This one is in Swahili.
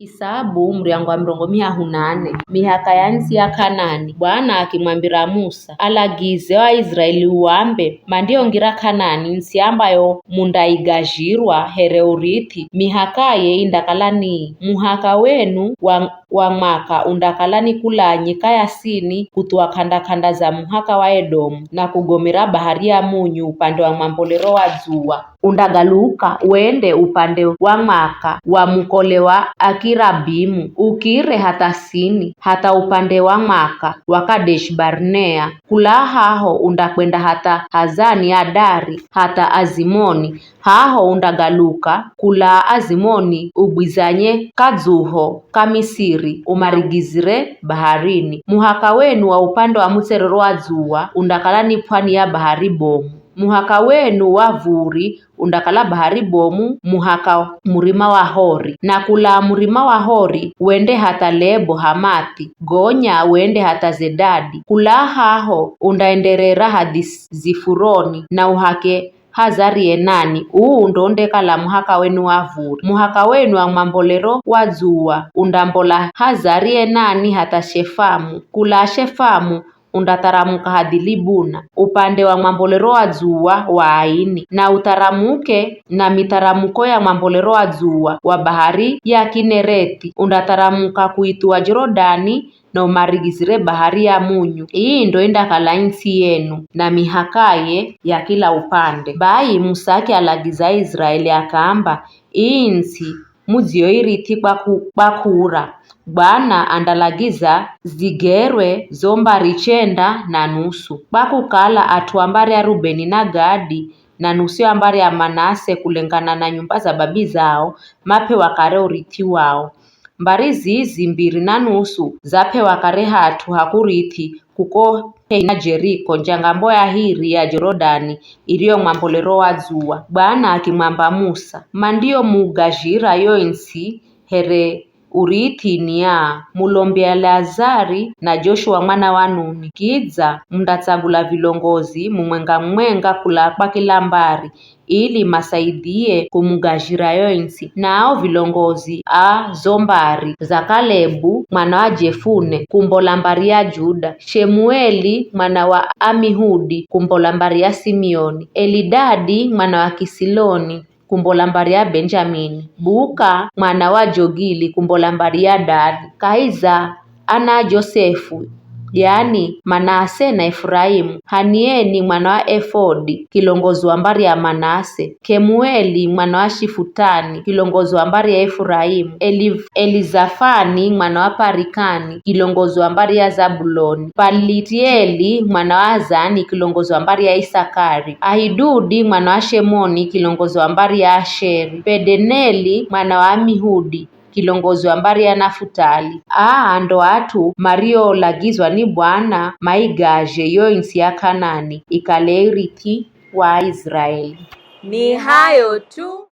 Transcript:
Isabu mriango wa 800 mihaka ya nsi ya Kanani. Bwana akimwambira Musa alagize wa Israeli uambe mandio ngira Kanani nsi ambayo mundaigajirwa here urithi mihakaye indakalani muhaka wenu wa mwaka undakalani kula nyika ya sini kutua kanda za muhaka wa Edomu na kugomera bahari ya Munyu upande wa mwambolero wa Zua. Undagaluka uende upande wa mwaka wa mukole wa Akirabimu ukire hata sini hata upande wa mwaka wa Kadesh Barnea kula haho undakwenda hata Hazani Adari hata Azimoni haho undagaluka kula Azimoni ubwizanye kazuho kamisiri umarigizire baharini muhaka wenu wa upande wa muserero wa Zua undakalani pwani ya bahari bomu muhaka wenu wa Vuri undakala bahari bomu muhaka murima wa Hori na kula murima wa Hori uende hata Lebo Hamati gonya uende hata Zedadi kula haho undaenderera hadi Zifuroni na uhake Hazari Enani ndondekala muhaka wenu wa Vuri muhaka wenu wa mambolero wa Zua undambola Hazari Enani hata Shefamu kula Shefamu undataramuka hadi Libuna upande wa mambolero wa Zua wa Aini na utaramuke na mitaramuko ya mambolero wa Zua wa bahari ya Kinereti undataramuka kuitua Jorodani na umarigizire bahari ya Munyu. Hii ndo indakala nsi yenu na mihakaye ya kila upande. Bai Musaki alagiza Israeli akaamba insi muzioirithi kwa kura. Bwana andalagiza zigerwe zombari 9.5 bakukala atuambari ya Rubeni na Gadi na nusu ambari ya Manase kulengana na nyumba za babi zao mapewa kare urithi wao. Mbari zizi 2.5 zapewa kare hatu hakurithi kuko na Jeriko njangambo ya hiri ya Jorodani iliyo mwambolero wa Zua. Bwana akimwamba Musa mandio mugajira yo insi here urithi ni ya mulombe Lazari na Joshua mwana wa Nuni kiza mndatsagula vilongozi mumwenga kula kwa kila mbari ili masaidie kumugajira yo insi nao vilongozi zombari za Kalebu mwana wa Jefune kumbola mbari ya Juda Shemueli mwana wa Amihudi kumbola mbari ya Simeoni Elidadi mwana wa Kisiloni kumbola mbari ya Benjamini Buka mwana wa Jogili kumbola mbari ya Dadi Kaiza ana Josefu yani Manase na Efraimu Hanieni mwana wa Efodi kilongozi wa mbari ya Manase Kemueli mwana wa Shifutani kilongozi wa mbari ya Efraimu Elizafani mwana wa Parikani kilongozi wa mbari ya Zabuloni Palitieli mwana wa Azani kilongozi wa mbari ya Isakari Ahidudi mwana wa Shemoni kilongozi wa mbari ya Asheri Pedeneli mwana wa Amihudi kilongozi wa mbari ya Nafutali. Ndo atu Mario lagizwa ni Bwana maigaje yo insi ya Kanani ikale irithi wa Israeli. Ni hayo tu.